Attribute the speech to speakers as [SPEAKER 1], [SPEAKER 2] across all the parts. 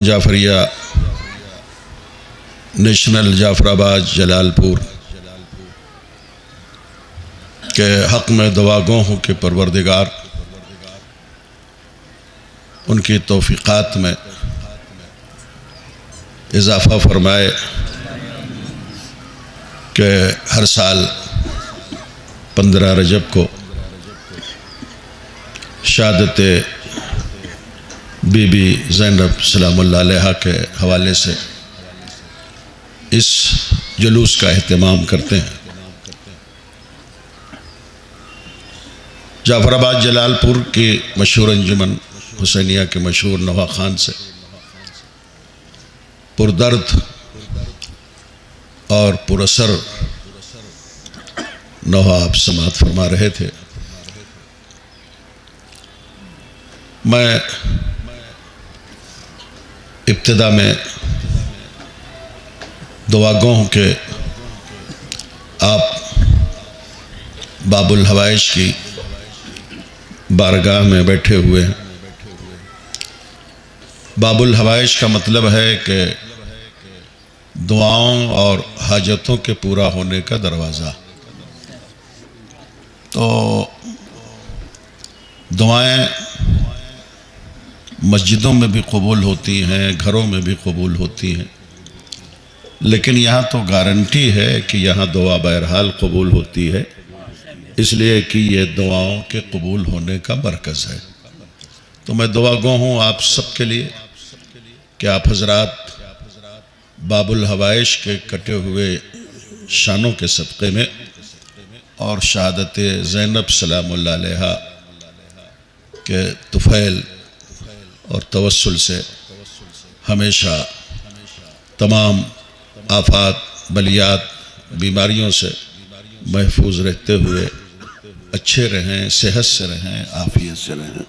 [SPEAKER 1] Jafaria national جعفر آباد جلال پور کے حق میں دعا گو ہوں کہ پروردگار ان کی توفیقات میں اضافہ فرمائے کہ ہر سال 15 رجب کو شہادت بی بی زینب سلام اللہ علیہا کے حوالے سے اس جلوس کا اہتمام کرتے ہیں۔ جعفر آباد جلال پور کی مشہور انجمن حسینیہ کے مشہور نوا خان سے پردرد اور پر اثر نوحہ آپ سماعت فرما رہے تھے۔ میں ابتدا میں دعا گو ہوں کہ آپ باب الحوائج کی بارگاہ میں بیٹھے ہوئے ہیں۔ باب الحوائج کا مطلب ہے کہ دعاؤں اور حاجتوں کے پورا ہونے کا دروازہ۔ تو دعائیں مسجدوں میں بھی قبول ہوتی ہیں، گھروں میں بھی قبول ہوتی ہیں، لیکن یہاں تو گارنٹی ہے کہ یہاں دعا بہرحال قبول ہوتی ہے، اس لیے کہ یہ دعاؤں کے قبول ہونے کا مرکز ہے۔ تو میں دعا گو ہوں آپ سب کے لیے کہ آپ حضرات باب الحوائج کے کٹے ہوئے شانوں کے صدقے میں اور شہادت زینب سلام اللہ علیہا کے طفیل اور توسل سے ہمیشہ تمام آفات بلیات بیماریوں سے محفوظ رہتے ہوئے اچھے رہیں، صحت سے رہیں، عافیت سے رہیں۔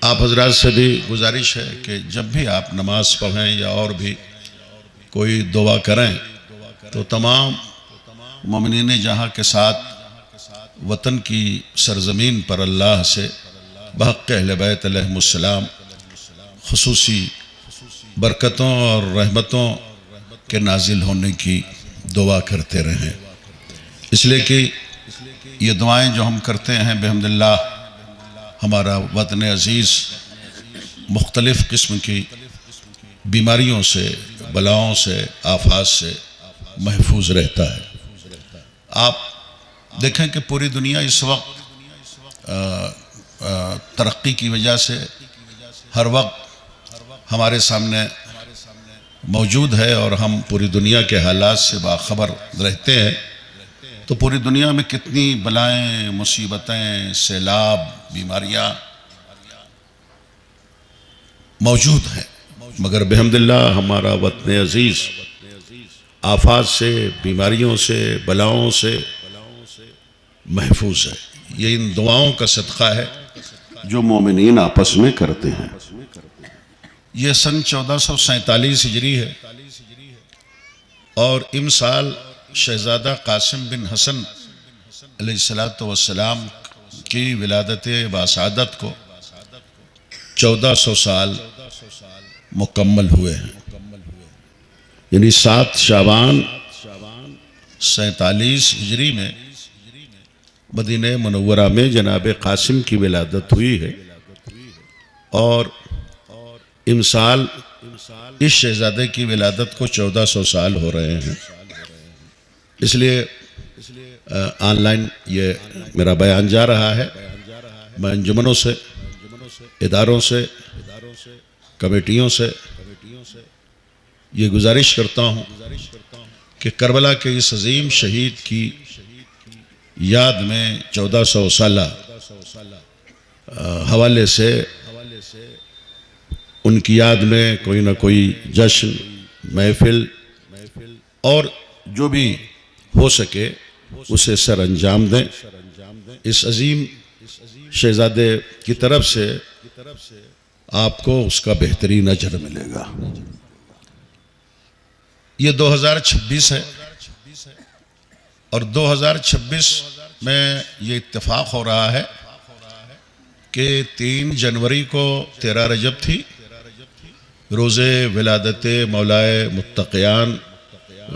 [SPEAKER 1] آپ حضرات سے بھی گزارش ہے کہ جب بھی آپ نماز پڑھیں یا اور بھی کوئی دعا کریں تو تمام مومنین جہاں کے ساتھ وطن کی سرزمین پر اللہ سے بحق اہل بیت علیہم السلام خصوصی برکتوں اور رحمتوں کے نازل ہونے کی دعا کرتے رہیں، اس لیے کہ یہ دعائیں جو ہم کرتے ہیں بحمداللہ ہمارا وطن عزیز مختلف قسم کی بیماریوں سے، بلاؤں سے، آفات سے محفوظ رہتا ہے۔ آپ دیکھیں کہ پوری دنیا اس وقت ترقی کی وجہ سے ہر وقت ہمارے سامنے موجود ہے اور ہم پوری دنیا کے حالات سے باخبر رہتے ہیں۔ تو پوری دنیا میں کتنی بلائیں، مصیبتیں، سیلاب، بیماریاں موجود ہیں، مگر بحمداللہ ہمارا وطن عزیز آفات سے، بیماریوں سے، بلاؤں سے محفوظ ہے۔ یہ ان دعاؤں کا صدقہ ہے جو مومنین آپس میں کرتے ہیں۔ یہ سن 1447 ہجری ہے اور امسال شہزادہ قاسم بن حسن علیہ السلام کی ولادت باسعادت کو 1400 سال مکمل ہوئے ہیں، یعنی 7 شعبان 47 ہجری میں مدینہ منورہ میں جناب قاسم کی ولادت ہوئی ہے، اور امسال اس شہزادے کی ولادت کو 1400 سال ہو رہے ہیں۔ اس لیے آن لائن یہ میرا بیان جا رہا ہے۔ میں انجمنوں سے، اداروں سے، کمیٹیوں سے یہ گزارش کرتا ہوں کہ کربلا کے اس عظیم شہید کی یاد میں 1400 سالہ حوالے سے ان کی یاد میں کوئی نہ کوئی جشن، محفل اور جو بھی ہو سکے اسے سر انجام دیں۔ اس عظیم شہزادے کی طرف سے آپ کو اس کا بہترین اجر ملے گا۔ یہ 2026 ہے اور 2026 میں یہ اتفاق ہو رہا ہے کہ 3 جنوری کو 13 رجب تھی روز ولادت مولائے متقیان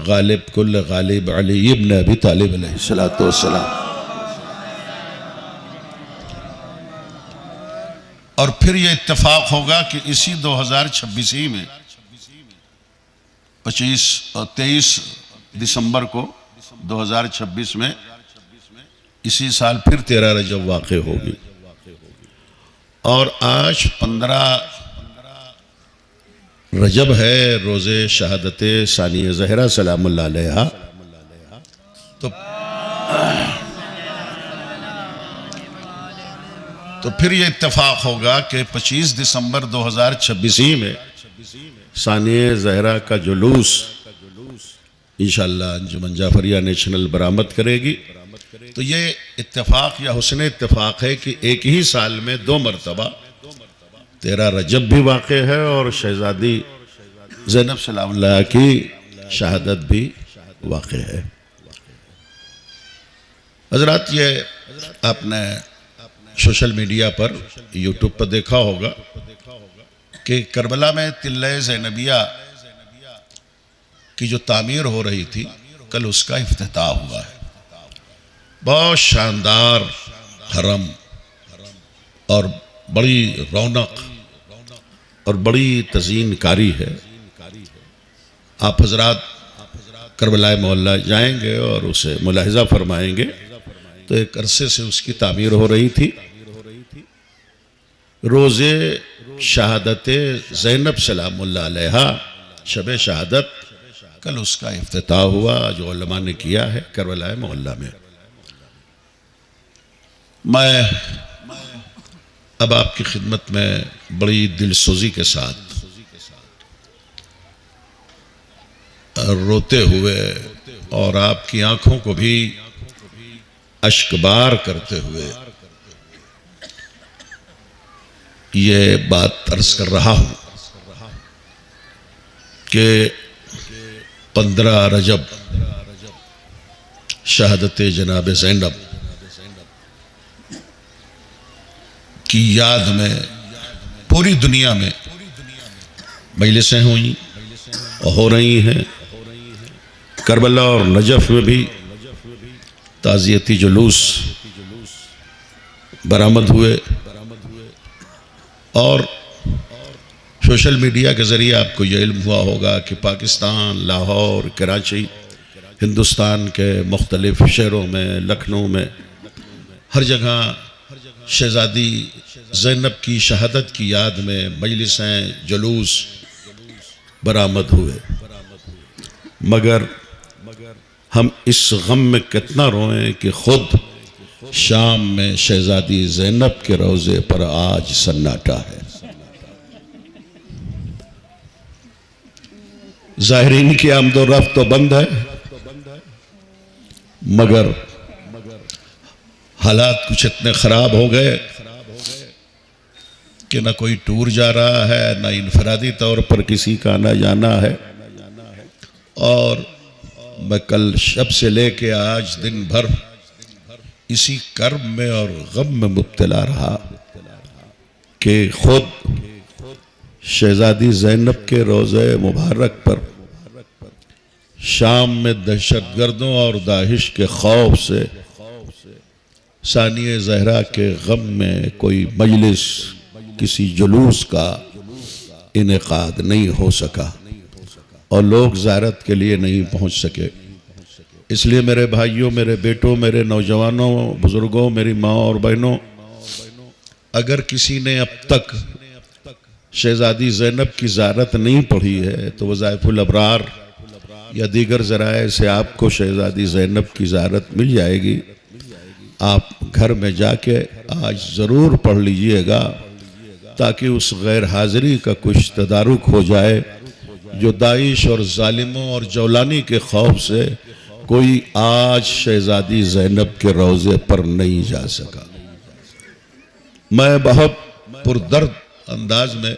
[SPEAKER 1] غالب کل غالب علی ابن ابی طالب علیہ السلام. اور پھر یہ اتفاق ہوگا کہ اسی 2026 ہی میں 23 دسمبر کو 2026 میں اسی سال پھر 13 رجب واقع ہوگی. اور آج 15 رجب ہے، روز شہادت ثانیہ زہرا سلام اللہ علیہا. تو پھر یہ اتفاق ہوگا کہ 25 دسمبر 2026 میں ثانیہ زہرا کا جلوس انشاءاللہ انجمن جعفریہ نیشنل برآمد کرے گی. تو یہ اتفاق یا حسن اتفاق ہے کہ ایک ہی سال میں 2 مرتبہ 13 رجب بھی واقع ہے اور شہزادی زینب سلام اللہ کی شہادت بھی واقع ہے. حضرات، یہ آپ نے سوشل میڈیا پر یوٹیوب پر دیکھا ہوگا کہ کربلا میں تلہ زینبیہ کی جو تعمیر ہو رہی تھی، کل اس کا افتتاح ہوا ہے. بہت شاندار حرم اور بڑی رونق اور بڑی تزئین کاری ہے. آپ حضرات کربلا محلہ جائیں گے اور اسے ملاحظہ فرمائیں گے تو ایک عرصے سے اس کی تعمیر ہو رہی تھی. روز شہادت زینب سلام اللہ علیہا شب شہادت، کل اس کا افتتاح ہوا جو علماء نے کیا ہے کربلا محلہ میں. میں اب آپ کی خدمت میں بڑی دل سوزی کے ساتھ روتے ہوئے اور آپ کی آنکھوں کو بھی اشک بار کرتے ہوئے یہ بات عرض کر رہا ہوں کہ 15 رجب شہادت جناب زینب کی یاد میں پوری دنیا میں مجلسیں ہوئیں اور ہو رہی ہیں. کربلا اور نجف میں بھی تعزیتی جلوس برآمد ہوئے اور سوشل میڈیا کے ذریعے آپ کو یہ علم ہوا ہوگا کہ پاکستان، لاہور، کراچی، ہندوستان کے مختلف شہروں میں، لکھنؤ میں، ہر جگہ شہزادی زینب کی شہادت کی یاد میں مجلسیں، جلوس برآمد ہوئے. مگر ہم اس غم میں کتنا روئیں کہ خود شام میں شہزادی زینب کے روضے پر آج سناٹا ہے. ظاہرین کی آمد و رفت تو بند ہے، مگر حالات کچھ اتنے خراب ہو گئے کہ نہ کوئی ٹور جا رہا ہے، نہ انفرادی طور پر کسی کا آنا جانا ہے. اور میں کل شب سے لے کے آج دن بھر اسی کرب میں اور غم میں مبتلا رہا کہ خود شہزادی زینب کے روضہ مبارک پر شام میں دہشت گردوں اور داعش کے خوف سے ثانیہ زہرا کے غم میں کوئی مجلس، کسی جلوس کا انعقاد نہیں ہو سکا اور لوگ زیارت کے لیے نہیں پہنچ سکے. اس لیے میرے بھائیوں، میرے بیٹوں، میرے نوجوانوں، بزرگوں، میری ماں اور بہنوں، اگر کسی نے اب تک شہزادی زینب کی زیارت نہیں پڑھی ہے تو وظائف الابرار یا دیگر ذرائع سے آپ کو شہزادی زینب کی زیارت مل جائے گی. آپ گھر میں جا کے آج ضرور پڑھ لیجئے گا تاکہ اس غیر حاضری کا کچھ تدارک ہو جائے جو داعش اور ظالموں اور جولانی کے خوف سے کوئی آج شہزادی زینب کے روضے پر نہیں جا سکا. میں بہت پردرد انداز میں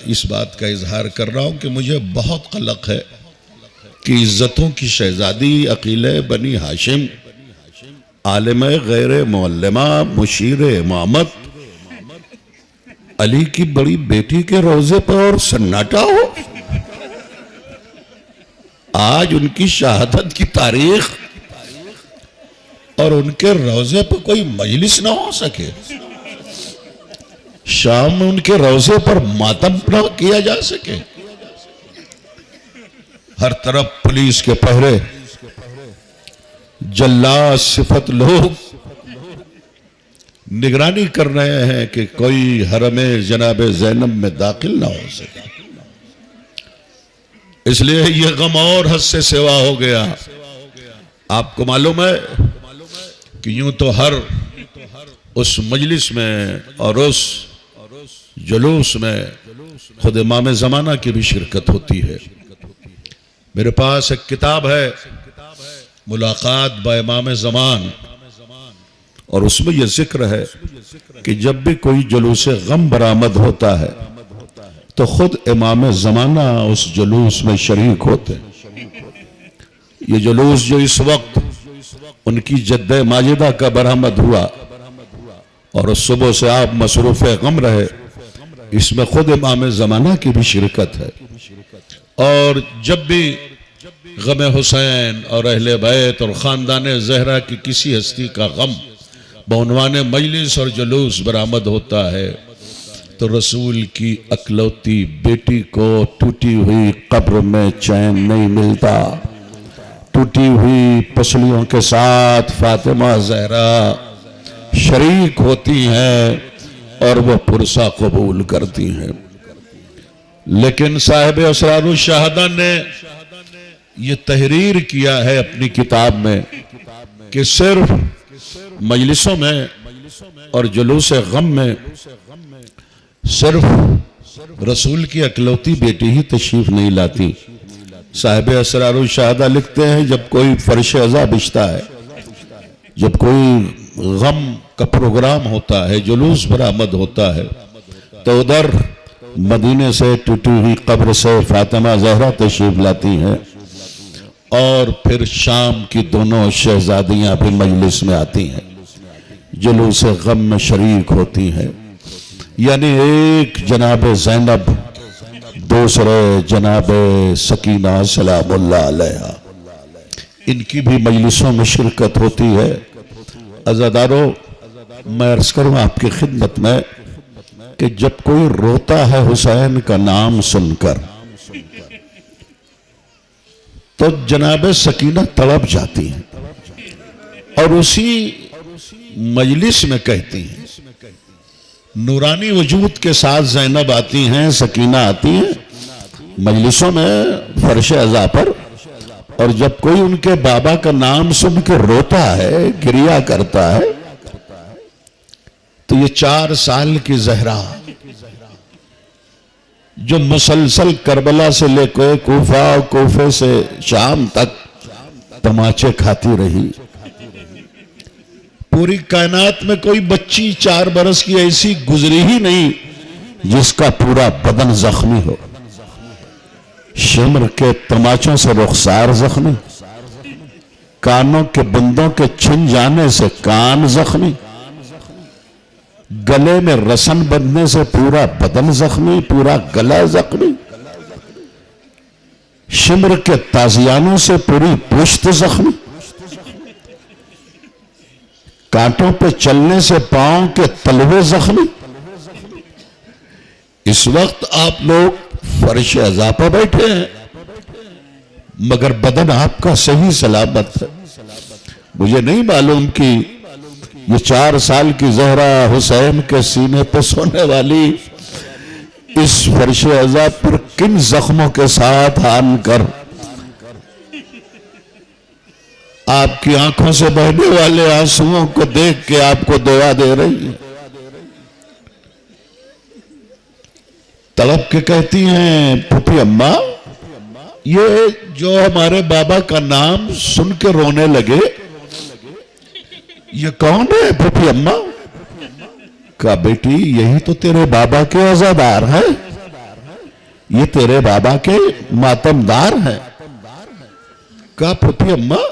[SPEAKER 1] اس بات کا اظہار کر رہا ہوں کہ مجھے بہت قلق ہے کہ عزتوں کی شہزادی، عقیل بنی ہاشم، عالم غیر معلمہ، مشیر امامت، علی کی بڑی بیٹی کے روزے پر اور سناٹا ہو. آج ان کی شہادت کی تاریخ اور ان کے روزے پر کوئی مجلس نہ ہو سکے. شام میں ان کے روزے پر ماتم نہ کیا جا سکے. ہر طرف پولیس کے پہرے، جلاد صفت لوگ نگرانی کر رہے ہیں کہ کوئی حرم جناب زینب میں داخل نہ ہو سکے. اس لیے یہ غم اور حد سے سوا ہو گیا. آپ کو معلوم ہے کہ یوں تو ہر اس مجلس میں اور اس جلوس میں خود امام زمانہ کی بھی شرکت ہوتی ہے. میرے پاس ایک کتاب ہے ملاقات با امام زمان، اور اس میں یہ ذکر ہے کہ جب بھی کوئی جلوس غم برآمد ہوتا ہے تو خود امام زمانہ اس جلوس میں شریک ہوتے ہیں. یہ جلوس جو اس وقت ان کی جد ماجدہ کا برآمد ہوا اور صبح سے آپ مصروف غم رہے، اس میں خود امام زمانہ کی بھی شرکت ہے. اور جب بھی غم حسین اور اہل بیت اور خاندان زہرا کی کسی ہستی کا غم بعنوان مجلس اور جلوس برآمد ہوتا ہے تو رسول کی اکلوتی بیٹی کو ٹوٹی ہوئی قبر میں چین نہیں ملتا. ٹوٹی ہوئی پسلیوں کے ساتھ فاطمہ زہرا شریک ہوتی ہیں اور وہ پرسہ قبول کرتی ہیں. لیکن صاحب اسرار الشہادہ نے یہ تحریر کیا ہے اپنی کتاب میں کہ صرف مجلسوں میں اور جلوس غم میں صرف رسول کی اکلوتی بیٹی ہی تشریف نہیں لاتی. صاحب اسرار الشہادہ لکھتے ہیں جب کوئی فرش عزا بچتا ہے، جب کوئی غم کا پروگرام ہوتا ہے، جلوس برآمد ہوتا ہے، تو ادھر مدینے سے ٹوٹی ہوئی قبر سے فاطمہ زہرا تشریف لاتی ہیں اور پھر شام کی دونوں شہزادیاں بھی مجلس میں آتی ہیں، جلوس غم میں شریک ہوتی ہیں. یعنی ایک جناب زینب، دوسرے جناب سکینہ سلام اللہ علیہ، ان کی بھی مجلسوں میں شرکت ہوتی ہے. عزادارو، میں عرض کروں آپ کی خدمت میں کہ جب کوئی روتا ہے حسین کا نام سن کر تو جناب سکینہ تڑپ جاتی ہیں اور اسی مجلس میں کہتی ہیں. نورانی وجود کے ساتھ زینب آتی ہیں، سکینہ آتی ہیں مجلسوں میں فرش عزا پر، اور جب کوئی ان کے بابا کا نام سن کے روتا ہے، گریہ کرتا ہے، تو یہ 4 سال کی زہرا جو مسلسل کربلا سے لے کے کوفہ، کوفے سے شام تک تماچے کھاتی رہی. پوری کائنات میں کوئی بچی 4 برس کی ایسی گزری ہی نہیں جس کا پورا بدن زخمی ہو. شمر کے تماچوں سے رخسار زخمی، کانوں کے بندوں کے چھن جانے سے کان زخمی، گلے میں رسن بندنے سے پورا بدن زخمی، پورا گلا زخمی، شمر کے تازیانوں سے پوری پشت زخمی، کانٹوں پہ چلنے سے پاؤں کے تلوے زخمی. اس وقت آپ لوگ فرش عزا پر بیٹھے ہیں مگر بدن آپ کا صحیح سلامت ہے. مجھے نہیں معلوم کہ یہ 4 سال کی زہرا حسین کے سینے پہ سونے والی اس فرش عزا پر کن زخموں کے ساتھ آن کر آپ کی آنکھوں سے بہنے والے آنسوؤں کو دیکھ کے آپ کو دعا دے رہی ہے. تڑپ کے کہتی ہیں پھوپھی اماں، یہ جو ہمارے بابا کا نام سن کے رونے لگے یہ کون ہے پھوپھی اماں؟ کہا بیٹی یہی تو تیرے بابا کے عزادار ہیں، یہ تیرے بابا کے ماتمدار ہیں. کہا پھوپھی اماں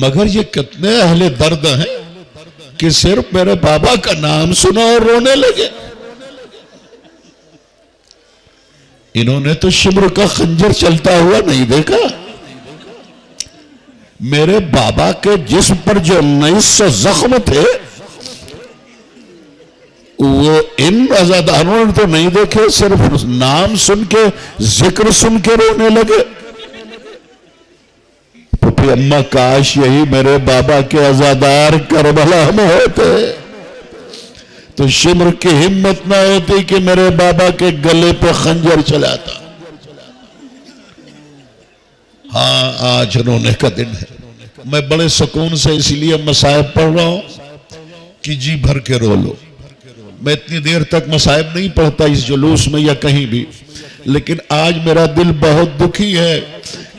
[SPEAKER 1] مگر یہ کتنے اہل درد ہیں کہ صرف میرے بابا کا نام سنا اور رونے لگے. انہوں نے تو شمر کا خنجر چلتا ہوا نہیں دیکھا. میرے بابا کے جسم پر جو 1900 زخم تھے وہ ان عزاداروں نے تو نہیں دیکھے، صرف نام سن کے ذکر سن کے رونے لگے. پھپھی اماں کاش یہی میرے بابا کے عزادار کربلا میں ہوتے تو شمر کی ہمت نہ ہوتی کہ میرے بابا کے گلے پہ خنجر چلاتا. ہاں آج رونے کا دن ہے. میں بڑے سکون سے اس لیے مصائب پڑھ رہا ہوں کہ جی بھر کے رو لو. میں اتنی دیر تک مصائب نہیں پڑھتا اس جلوس میں یا کہیں بھی، لیکن آج میرا دل بہت دکھی ہے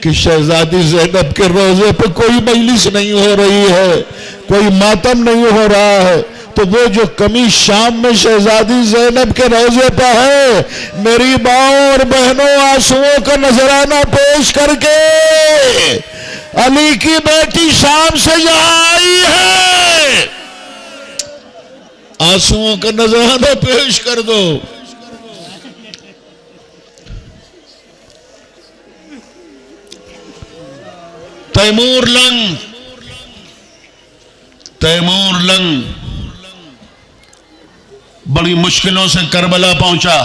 [SPEAKER 1] کہ شہزادی زینب کے روزے پہ کوئی مجلس نہیں ہو رہی ہے، کوئی ماتم نہیں ہو رہا ہے. تو وہ جو کمی شام میں شہزادی زینب کے روزے پہ ہے، میری ماں اور بہنوں آنسوؤں کا نذرانہ پیش کر کے علی کی بیٹی شام سے یہاں آئی ہے، آنسوؤں کا نذرانہ پیش کر دو. تیمور لنگ بڑی مشکلوں سے کربلا پہنچا،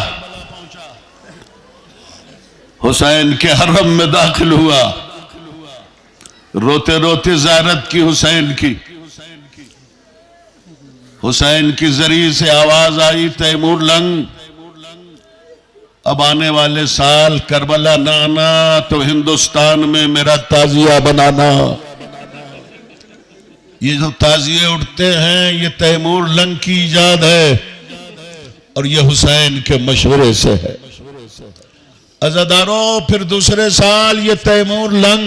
[SPEAKER 1] حسین کے حرم میں داخل ہوا، روتے روتے زیارت کی حسین کی ذریعے سے آواز آئی، تیمور لنگ اب آنے والے سال کربلا نہ آنا تو ہندوستان میں میرا تعزیہ بنانا. یہ جو تعزیے اٹھتے ہیں یہ تیمور لنگ کی ایجاد ہے اور یہ حسین کے مشورے سے ہے. عزاداروں پھر دوسرے سال یہ تیمور لنگ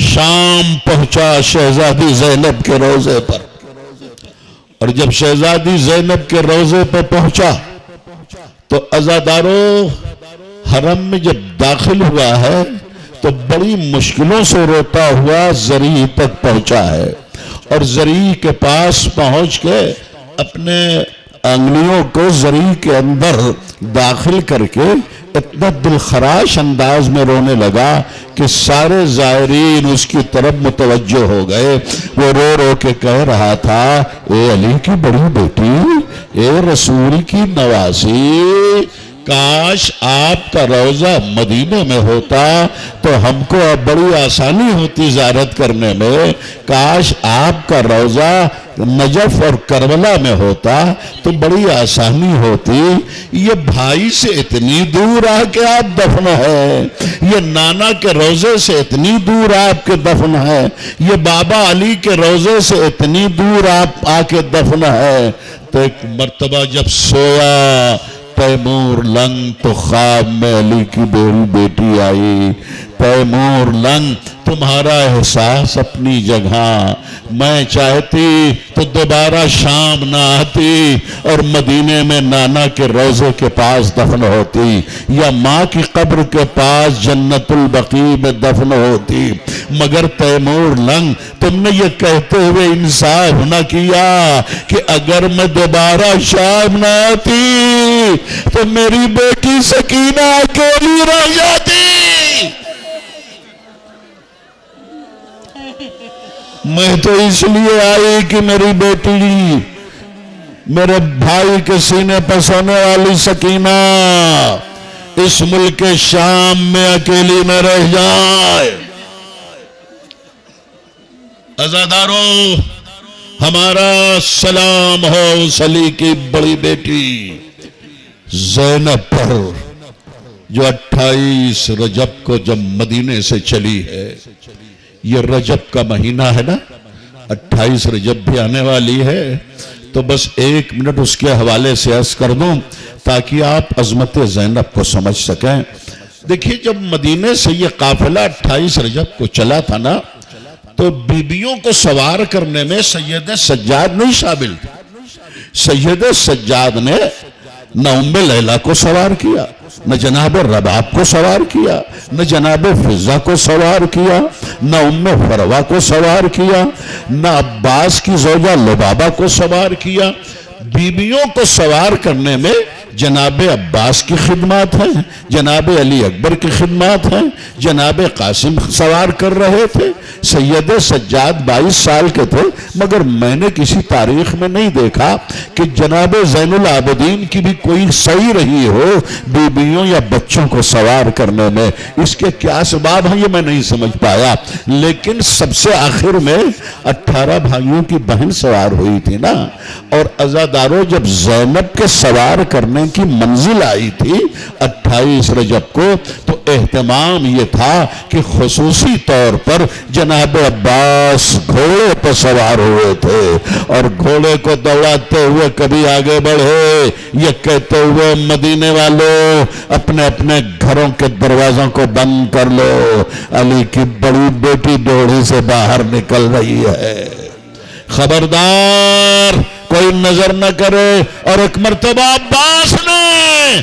[SPEAKER 1] شام پہنچا شہزادی زینب کے روزے پر، اور جب شہزادی زینب کے روزے پر پہنچا تو عزاداروں حرم میں جب داخل ہوا ہے تو بڑی مشکلوں سے روتا ہوا زری تک پہنچا ہے، اور زری کے پاس پہنچ کے اپنے انگلیوں کو زری کے اندر داخل کر کے اتنا دلخراش انداز میں رونے لگا کہ سارے زائرین اس کی طرف متوجہ ہو گئے. وہ رو رو کے کہہ رہا تھا، اے علی کی بڑی بیٹی، اے رسول کی نوازی، کاش آپ کا روضہ مدینہ میں ہوتا تو ہم کو اب بڑی آسانی ہوتی زیارت کرنے میں. کاش آپ کا روضہ نجف اور کربلا میں ہوتا تو بڑی آسانی ہوتی. یہ بھائی سے اتنی دور آ کے آپ دفن ہے، یہ نانا کے روضے سے اتنی دور آپ کے دفن ہے، یہ بابا علی کے روضے سے اتنی دور آپ آ کے دفن ہے. تو ایک مرتبہ جب سویا تیمور لنگ تو خواب میں علی کی میری بیٹی آئی، تیمور لنگ تمہارا احساس اپنی جگہ، میں چاہتی تو دوبارہ شام نہ آتی اور مدینے میں نانا کے روضے کے پاس دفن ہوتی یا ماں کی قبر کے پاس جنت البقیع میں دفن ہوتی. مگر تیمور لنگ تم نے یہ کہتے ہوئے انصاف نہ کیا کہ اگر میں دوبارہ شام نہ آتی تو میری بیٹی سکینہ اکیلی رہ جاتی. میں تو اس لیے آئی کہ میری بیٹی میرے بھائی کے سینے پر سونے والی سکینہ اس ملک شام میں اکیلی نہ رہ جائے. عزاداروں ہمارا سلام ہو اس علی کی بڑی بیٹی زینب پر جو 28 رجب کو جب مدینے سے چلی ہے. یہ رجب کا مہینہ ہے نا، 28 رجب بھی آنے والی ہے، تو بس 1 منٹ اس کے حوالے سے عرض کر دوں تاکہ آپ عظمت زینب کو سمجھ سکیں. دیکھیے جب مدینے سے یہ قافلہ 28 رجب کو چلا تھا نا تو بیبیوں کو سوار کرنے میں سید سجاد نہیں شامل تھے. سید سجاد نے نہ ام لیلہ کو سوار کیا، نہ جناب رباب کو سوار کیا، نہ جناب فضہ کو سوار کیا، نہ ام فروہ کو سوار کیا، نہ عباس کی زوجہ لبابہ کو سوار کیا. بیبیوں کو سوار کرنے میں جناب عباس کی خدمات ہیں، جناب علی اکبر کی خدمات ہیں، جناب قاسم سوار کر رہے تھے، سید سجاد 22 سال کے تھے، مگر میں نے کسی تاریخ میں نہیں دیکھا کہ جناب زین العابدین کی بھی کوئی صحیح رہی ہو بیویوں یا بچوں کو سوار کرنے میں۔ اس کے کیا سباب ہیں یہ میں نہیں سمجھ پایا، لیکن سب سے آخر میں 18 بھائیوں کی بہن سوار ہوئی تھی نا، اور عزاداروں جب زینب کے سوار کرنے کی منزل آئی تھی 28 رجب کو، تو اہتمام یہ تھا کہ خصوصی طور پر جناب عباس گھوڑے پر سوار ہوئے تھے، اور گھوڑے کو دوڑاتے ہوئے کبھی آگے بڑھے، یہ کہتے ہوئے مدینے والوں اپنے اپنے گھروں کے دروازوں کو بند کر لو، علی کی بڑی بیٹی ڈوڑی سے باہر نکل رہی ہے، خبردار کوئی نظر نہ کرے۔ اور ایک مرتبہ عباس نے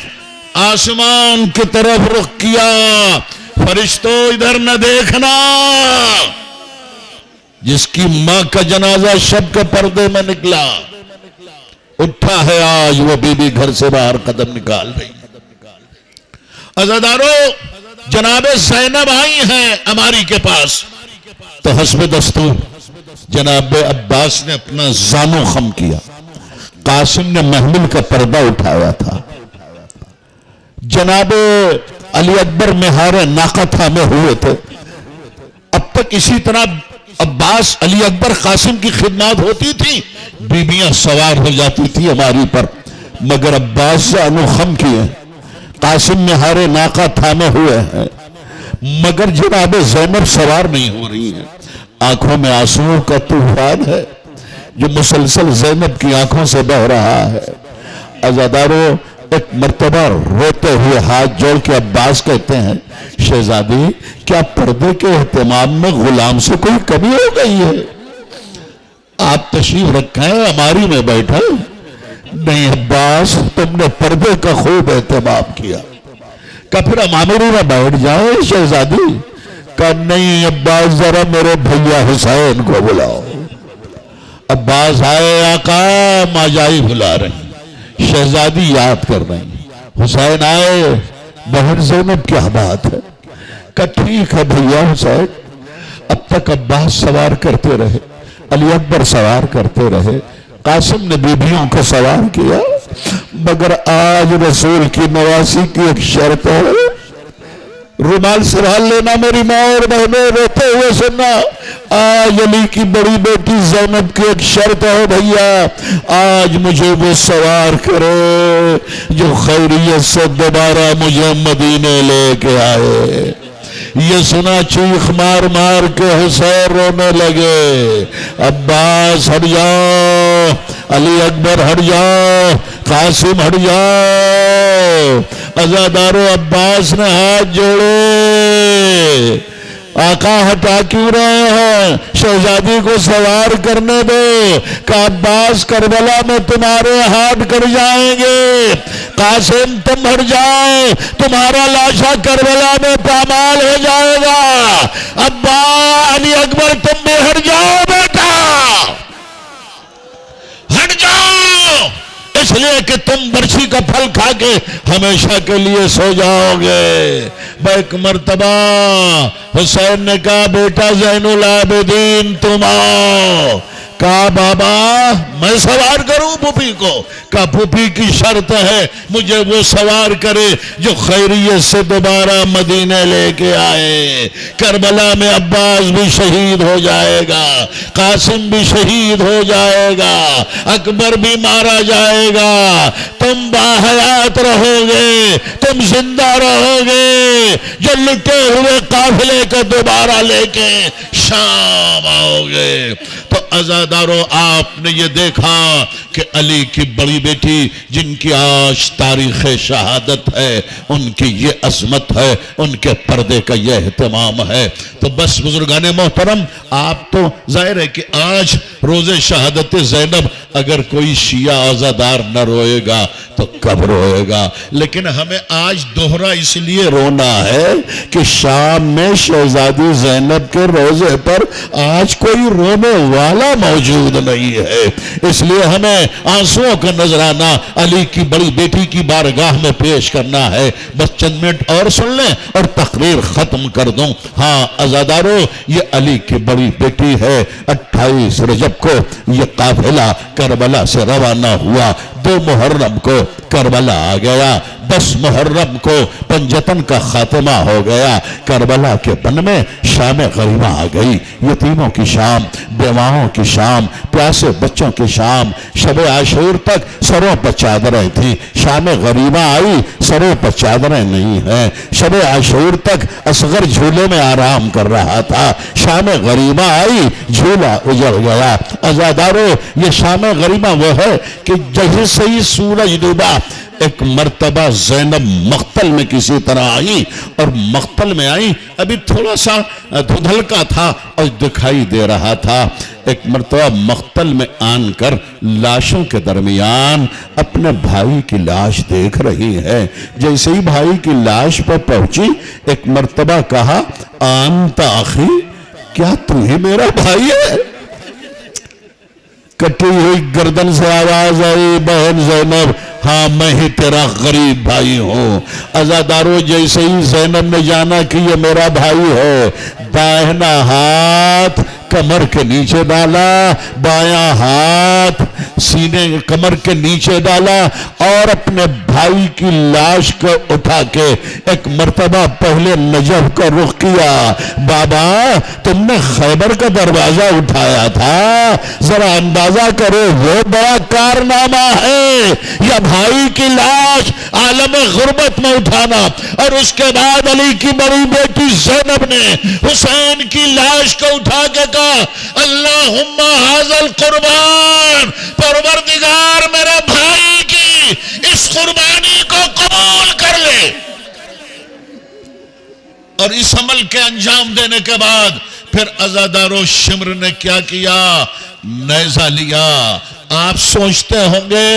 [SPEAKER 1] آسمان کی طرف رخ کیا، فرشتوں ادھر نہ دیکھنا، جس کی ماں کا جنازہ شب کے پردے میں نکلا اٹھا ہے، آج وہ بی بی گھر سے باہر قدم نکال رہی۔ عزادارو جناب زینب آئی ہیں عماری کے پاس، تو حسب دستور جناب عباس نے اپنا زانو خم کیا، قاسم نے محمل کا پردہ اٹھایا تھا، جناب علی اکبر مہار ناقہ تھامے ہوئے تھے۔ اب تک اسی طرح عباس علی اکبر قاسم کی خدمات ہوتی تھی، بیویاں سوار ہو جاتی تھی ہماری پر، مگر عباس زانو خم کیے، قاسم مہار ناقہ تھامے ہوئے ہیں، مگر جناب زینب سوار نہیں ہو رہی ہیں۔ آنکھوں میں آنسوؤں کا طوفان ہے جو مسلسل زینب کی آنکھوں سے بہہ رہا ہے۔ عزادارو ایک مرتبہ روتے ہوئے ہاتھ جوڑ کے عباس کہتے ہیں، شہزادی کیا پردے کے اہتمام میں غلام سے کوئی کمی ہو گئی ہے؟ آپ تشریف رکھیں، ہماری میں بیٹھا۔ نہیں عباس، تم نے پردے کا خوب اہتمام کیا۔ کہ پھر ہم عامری میں بیٹھ جائیں شہزادی؟ کہ نہیں عباس، ذرا میرے بھیا حسین کو بلاؤ۔ عباس آئے، آقا ماجائی بلا رہی، شہزادی یاد کر رہی، حسین آئے، بہن زینب کیا بات ہے؟ کہ ٹھیک ہے بھیا حسین۔ اب تک عباس سوار کرتے رہے، علی اکبر سوار کرتے رہے، قاسم نے بیویوں کو سوار کیا، مگر آج رسول کی نواسی کی ایک شرط ہے، رومال سنبھال لینا میری ماں اور بہنیں، روتے ہوئے سننا، آج علی کی بڑی بیٹی زینب کی ایک شرط ہے بھیا، آج مجھے وہ سوار کرے جو خیریت سے دوبارہ مجھے مدینے لے کے آئے۔ یہ سنا چیخ مار مار کے حسین رونے لگے، عباس ہٹ جاؤ، علی اکبر ہٹ جاؤ، قاسم ہٹ جاؤ۔ عزادارو عباس نے ہاتھ جوڑے، آقا ہٹا کیوں رہے ہیں؟ شہزادی کو سوار کرنے دو۔ کہ عباس کربلا میں تمہارے ہاتھ کٹ جائیں گے، قاسم تم ہٹ جاؤ، تمہارا لاشا کربلا میں پامال ہو جائے گا، علی اکبر تم بھی ہٹ جاؤ بیٹا، ہٹ جاؤ، اس لیے کہ تم برچھی کا پھل کھا کے ہمیشہ کے لیے سو جاؤ گے۔ ایک مرتبہ حسین نے کہا بیٹا زین العابدین تم آؤ۔ کہا بابا میں سوار کروں پھوپھی کو؟ کہا پھوپھی کی شرط ہے مجھے وہ سوار کرے جو خیریت سے دوبارہ مدینے لے کے آئے۔ کربلا میں عباس بھی شہید ہو جائے گا، قاسم بھی شہید ہو جائے گا، اکبر بھی مارا جائے گا، تم باحیات رہو گے، تم زندہ رہو گے، جو لٹے ہوئے قافلے کو دوبارہ لے کے شام آؤ گے۔ تو عزادارو آپ نے یہ دیکھا کہ علی کی بڑی بیٹی جن کی آج تاریخ شہادت ہے، ان کی یہ عظمت ہے، ان کے پردے کا یہ اہتمام ہے۔ تو بس بزرگان محترم، آپ تو ظاہر ہے کہ آج روز شہادت زینب اگر کوئی شیعہ عزادار نہ روئے گا تو کب روئے گا؟ لیکن ہمیں آج دوہرا اس لیے رونا ہے کہ شام میں شہزادی زینب کے روزے پر آج کوئی رونے والا موجود نہیں ہے، اس لیے ہمیں آنسوؤں کا نذرانہ علی کی بڑی بیٹی کی بارگاہ میں پیش کرنا ہے۔ بس چند منٹ اور سن لیں اور تقریر ختم کر دوں۔ ہاں عزادارو، یہ علی کی بڑی بیٹی ہے۔ 28 رجب کو یہ قافلہ کربلا سے روانہ ہوا، 2 محرم کو کربلا آ گیا، 10 محرم کو پنجتن کا خاتمہ ہو گیا۔ کربلا کے بن میں شام غریبہ آ گئی، یتیموں کی شام، بیواؤں کی شام، پیاسے بچوں کی شام۔ شب عاشور تک سروں پر چادریں تھیں، شام غریبہ آئی سروں پر چادریں نہیں ہیں۔ شب عاشور تک اصغر جھولے میں آرام کر رہا تھا، شام غریبہ آئی جھولا اجڑ گیا۔ عزادارو، یہ شام غریبہ وہ ہے کہ جیسے ہی سورج ڈوبا ایک مرتبہ زینب مقتل میں کسی طرح آئی، اور مقتل میں آئی، ابھی تھوڑا سا دھندل کا تھا اور دکھائی دے رہا تھا۔ ایک مرتبہ مقتل میں آن کر لاشوں کے درمیان اپنے بھائی کی لاش دیکھ رہی ہے۔ جیسے ہی بھائی کی لاش پر پہنچی، ایک مرتبہ کہا، آنت آخی، کیا تو ہی میرا بھائی ہے؟ کٹی ہوئی گردن سے آواز آئی، بہن زینب، ہاں میں ہی تیرا غریب بھائی ہوں۔ عزادارو، جیسے ہی زینب نے جانا کہ یہ میرا بھائی ہے، داہنا ہاتھ کمر کے نیچے ڈالا، بایاں ہاتھ سینے کمر کے نیچے ڈالا، اور اپنے بھائی کی لاش کو اٹھا کے ایک مرتبہ پہلے نجف کا رخ کیا۔ بابا، تم نے خیبر کا دروازہ اٹھایا تھا، ذرا اندازہ کرو وہ بڑا کارنامہ ہے یا بھائی کی لاش عالم غربت میں اٹھانا؟ اور اس کے بعد علی کی بڑی بیٹی زینب نے حسین کی لاش کو اٹھا کے کہا، اللہم ھذا القربان، پروردگار میرے بھائی کی اس قربانی کو قبول کر لے۔ اور اس عمل کے انجام دینے کے بعد پھر عزادارو شمر نے کیا کیا؟ نیزہ لیا۔ آپ سوچتے ہوں گے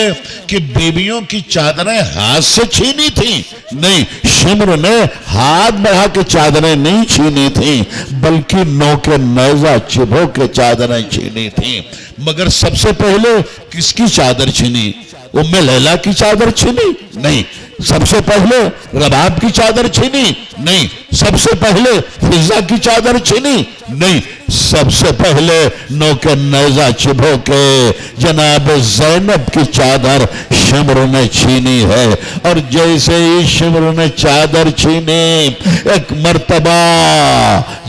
[SPEAKER 1] کہ بیویوں کی چادریں ہاتھ سے چھینی تھیں، نہیں، شمر نے ہاتھ بڑھا کے چادریں نہیں چھینی تھیں، بلکہ نوک نیزہ چبھو کے چادریں چھینی تھیں۔ مگر سب سے پہلے کس کی چادر چھینی؟ ام لیلہ کی چادر چھینی؟ نہیں۔ سب سے پہلے رباب کی چادر چھینی؟ نہیں۔ سب سے پہلے فضہ کی چادر چھینی؟ نہیں۔ سب سے پہلے نوک نیزہ چبھو کے جناب زینب کی چادر شمر نے چھینی ہے۔ اور جیسے ہی شمر نے چادر چھینی، ایک مرتبہ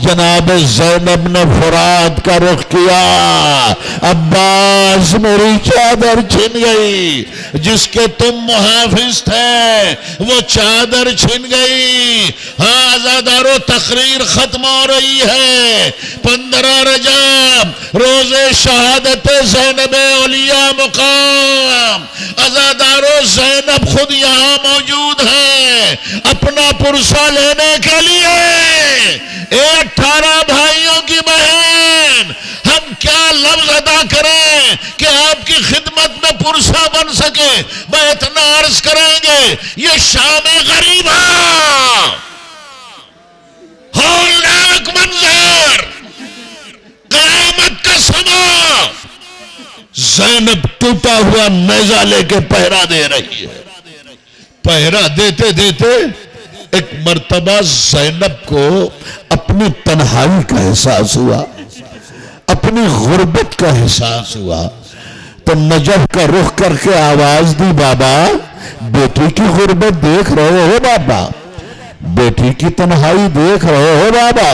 [SPEAKER 1] جناب زینب نے فرات کا رخ کیا، عباس میری چادر چھن گئی، جس کے تم محافظ تھے وہ چادر چھن گئی۔ ہاں عزادارو، تقریر ختم ہو رہی ہے۔ 15 رجب روز شہادت زینب اولیاء مقام۔ عزادارو، زینب خود یہاں موجود ہے اپنا پرسہ لینے کے لیے۔ 18 بھائیوں کی بہن، ہم کیا لفظ ادا کریں کہ آپ کی خدمت میں پرسہ بن سکے؟ میں اتنا عرض کریں گے، یہ شام غریبہ، ہولناک منظر، قیامت کا سما۔ زینب ٹوٹا ہوا نیزہ لے کے پہرا دے رہی ہے۔ پہرا دیتے دیتے ایک مرتبہ زینب کو اپنی تنہائی کا احساس ہوا، اپنی غربت کا احساس ہوا، تو نجف کا رخ کر کے آواز دی، بابا، بیٹی کی غربت دیکھ رہے ہو بابا، بیٹی کی تنہائی دیکھ رہے ہو بابا۔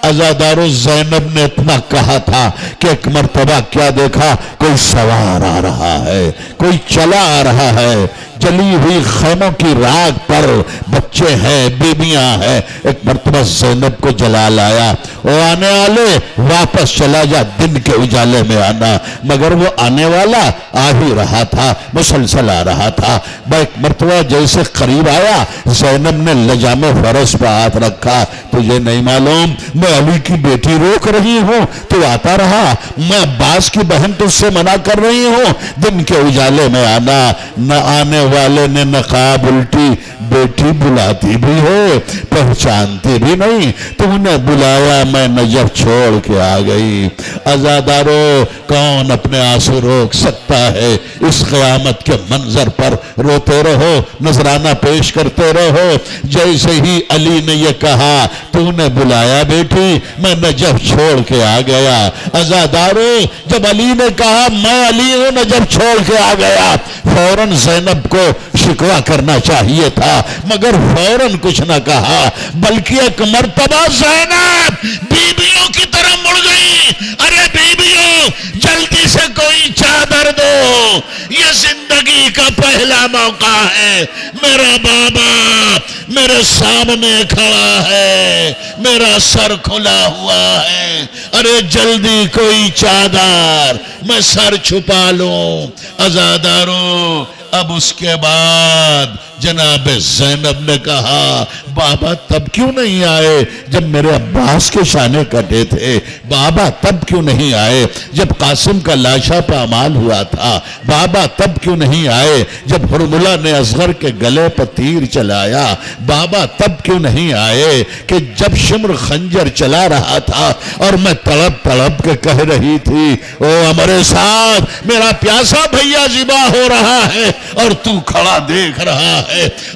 [SPEAKER 1] عزادارو، زینب نے اتنا کہا تھا کہ ایک مرتبہ کیا دیکھا؟ کوئی سوار آ رہا ہے، کوئی چلا آ رہا ہے۔
[SPEAKER 2] جلی ہوئی خیموں کی راگ پر بچے ہیں، بیویاں ہیں۔ ایک مرتبہ زینب کو جلال آیا، وہ آنے والے واپس چلا جا، دن کے اجالے میں آنا، مگر وہ آنے والا آ ہی رہا تھا، مسلسل آ رہا تھا۔ ایک مرتبہ جیسے قریب آیا، زینب نے لجام فرس پہ ہاتھ رکھا، تجھے نہیں معلوم میں علی کی بیٹی روک رہی ہوں، تو آتا رہا، میں عباس کی بہن تجھ سے منع کر رہی ہوں دن کے اجالے میں آنا۔ نہ آنے والے نے نقاب الٹی، بیٹی بلاتی بھی ہے پہچانتی بھی نہیں، تو نے بلایا میں نجف چھوڑ کے آ گئی۔ عزادارو، کون اپنے آنسو روک سکتا ہے؟ اس قیامت کے منظر پر روتے رہو، نذرانہ پیش کرتے رہو۔ جیسے ہی علی نے یہ کہا تو نے بلایا بیٹی، میں نجف چھوڑ کے آ گیا۔ عزادارو، جب علی نے کہا میں علی ہوں نجف چھوڑ کے آ گیا، فوراً زینب کو شکوہ کرنا چاہیے تھا، مگر فوراً کچھ نہ کہا، بلکہ ایک مرتبہ زینب بیویوں کی طرح مڑ گئی۔ ارے بیویوں، جلدی سے کوئی چادر دو، یہ زندگی کا پہلا موقع ہے، میرا بابا میرے سامنے کھڑا ہے، میرا سر کھلا ہوا ہے، ارے جلدی کوئی چادر، میں سر چھپا لوں۔ عزادارو، اب اس کے بعد جناب زینب نے کہا بابا تب کیوں نہیں آئے جب میرے عباس کے شانے کٹے تھے؟ بابا تب کیوں نہیں آئے جب قاسم کا لاشا پامال ہوا تھا؟ بابا تب کیوں نہیں آئے جب حرملہ نے اصغر کے گلے پر تیر چلایا؟ بابا تب کیوں نہیں آئے کہ جب شمر خنجر چلا رہا تھا اور میں تڑپ تڑپ کے کہہ رہی تھی او ہمارے ساتھ میرا پیاسا بھیا ذبح ہو رہا ہے اور تو کھڑا دیکھ رہا ہے؟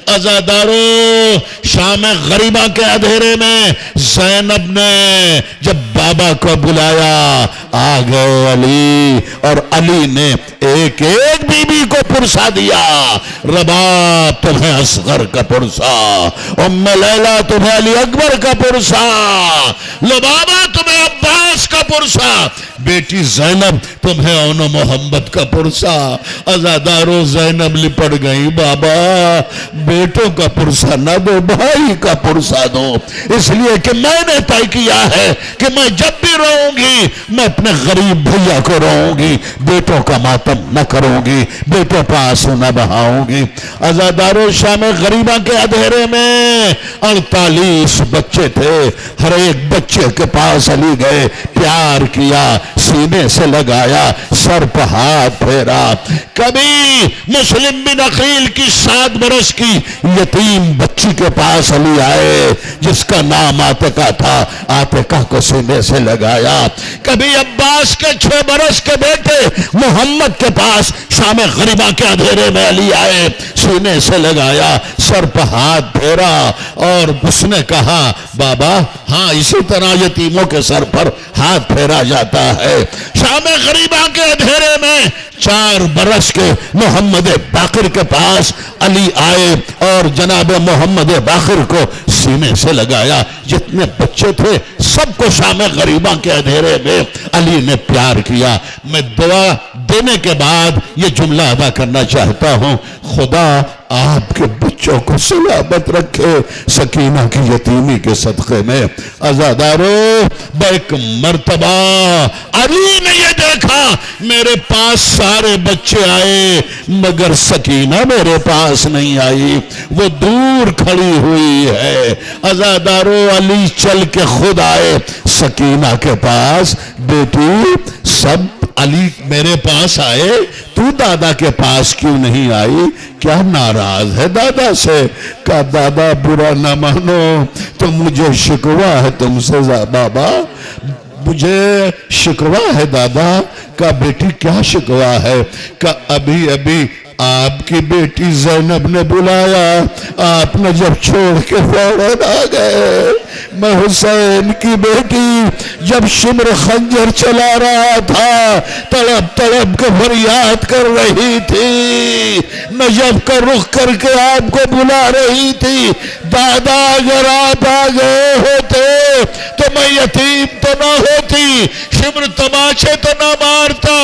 [SPEAKER 2] عزادارو، شام غریبہ کے اندھیرے میں زینب نے جب بابا کو بلایا، آ گئے علی، اور علی نے ایک ایک بی بی کو پرسا دیا۔ رباب تمہیں اصغر کا پرسا، ام لیلہ تمہیں علی اکبر کا پرسا، لبابہ تمہیں عباس کا پرسا، بیٹی زینب تمہیں اون محمد کا پرسا۔ عزادارو، زینب لپٹ گئی، بابا بیٹوں کا پرسا نہ دو، بھائی کا پرسا دو، اس لیے کہ میں نے طے کیا ہے کہ میں جب بھی رہوں گی میں اپنے غریب بھیا کو رہوں گی، بیٹوں کا ماتم نہ کروں گی، بیٹوں پر آنسو نہ بہاؤں گی۔ عزادارو، شام غریبہ کے اندھیرے میں 48 بچے تھے، ہر ایک بچے کے پاس علی گئے، پیار کیا، سینے سے لگایا، سر پہ ہاتھ پھیرا۔ کبھی مسلم بن عقیل کی 7 برس کی یتیم بچی کے پاس علی آئے جس کا نام عاتقہ تھا، عاتقہ کو سینے سے لگایا۔ کبھی عباس کے 6 برس کے بیٹے محمد کے پاس شام غریبہ کے اندھیرے میں علی آئے، سینے سے لگایا، سر پہ ہاتھ پھیرا، اور اس نے کہا بابا ہاں اسی طرح یتیموں کے سر پر ہاتھ پھیرا جاتا ہے۔ شام غریبہ کے اندھیرے میں 4 برس کے محمد باقر کے پاس علی آئے اور جناب محمد باقر کو سینے سے لگایا۔ جتنے بچے تھے سب کو شام غریبہ کے اندھیرے میں علی نے پیار کیا۔ میں دعا دینے کے بعد یہ جملہ ادا کرنا چاہتا ہوں، خدا آپ کے بچوں کو سلامت رکھے سکینہ کی یتیمی کے صدقے میں۔ عزادارو، ایک مرتبہ علی نے یہ دیکھا میرے پاس سارے بچے آئے مگر سکینہ میرے پاس نہیں آئی، وہ دور کھڑی ہوئی ہے۔ عزادارو، علی چل کے خود آئے سکینہ کے پاس، بیٹی سب علی میرے پاس آئے، تو دادا کے پاس کیوں نہیں آئی؟ کیا ناراض ہے دادا سے؟ کہا دادا برا نہ مانو تو مجھے شکوہ ہے تم سے بابا، مجھے شکوہ ہے دادا۔ کہا بیٹی کیا شکوہ ہے؟ کہا ابھی ابھی آپ کی بیٹی زینب نے بلایا، آپ نے جب چھوڑ کے فوراً آ گئے۔ میں حسین کی بیٹی جب شمر خنجر چلا رہا تھا تڑپ تڑپ کے فریاد کر رہی تھی، نجف کا رخ کر کے آپ کو بلا رہی تھی۔ دادا اگر آپ آ گئے ہوتے تو میں یتیم تو نہ ہوتی، شمر تماچے تو نہ مارتا،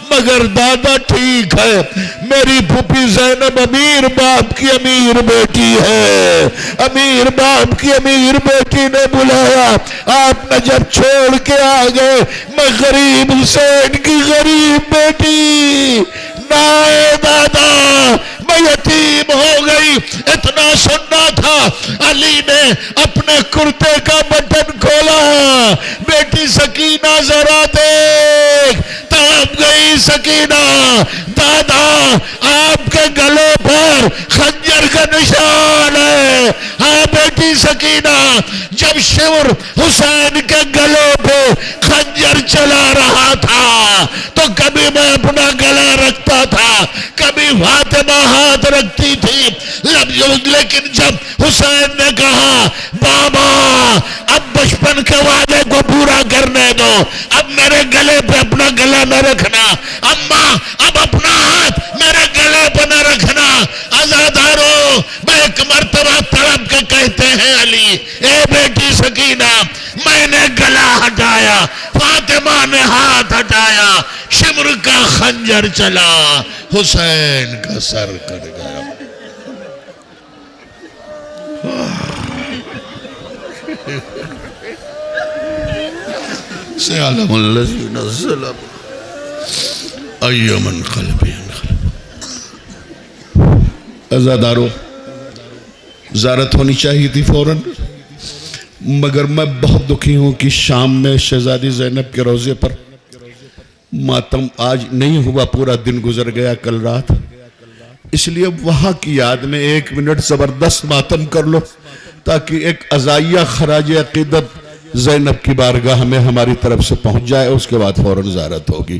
[SPEAKER 2] مگر دادا ٹھیک ہے، میری پھوپھی زینب امیر باپ کی امیر بیٹی ہے، امیر باپ کی امیر بیٹی نے بلایا، آپ نے جب چھوڑ کے آگئے، میں غریب حسین کی غریب بیٹی، نائے دادا میں یتیم ہو گئی۔ اتنا سننا تھا، علی نے اپنے کرتے کا بٹن کھولا، بیٹی سکینہ ذرا دیکھ، تڑپ گئی سکینہ، دادا آپ کے گلے پر خنجر کا نشان ہے۔ ہاں بیٹی سکینہ، جب شمر حسین کے گلے پہ خنجر چلا رہا تھا تو کبھی میں اپنا گلا رکھتا تھا، کبھی فاطمہ ہاتھ رکھتی تھی، لیکن جب حسین نے کہا بابا اب بچپن کے وعدے کو پورا کرنے دو، اب میرے گلے پہ اپنا گلا نہ رکھنا، اماں اب اپنا ہاتھ میرے گلے پہ نہ رکھنا، عزادارو میں ایک مرتبہ تڑپ کے کہتے ہیں علی، اے بیٹی سکینہ میں نے گلا ہٹایا، فاطمہ نے ہاتھ ہٹایا، شمر کا خنجر چلا، حسین کا سر کٹ گیا۔
[SPEAKER 1] سيعلم الذين ظلموا أي منقلب ينقلب۔ عزادارو زیارت ہونی چاہیے تھی فوراً، مگر میں بہت دکھی ہوں کہ شام میں شہزادی زینب کے روضے پر ماتم آج نہیں ہوا، پورا دن گزر گیا کل رات، اس لیے وہاں کی یاد میں 1 منٹ زبردست ماتم کر لو تاکہ ایک عزائیہ خراج عقیدت زینب کی بارگاہ میں ہماری طرف سے پہنچ جائے، اس کے بعد فوراً زیارت ہوگی۔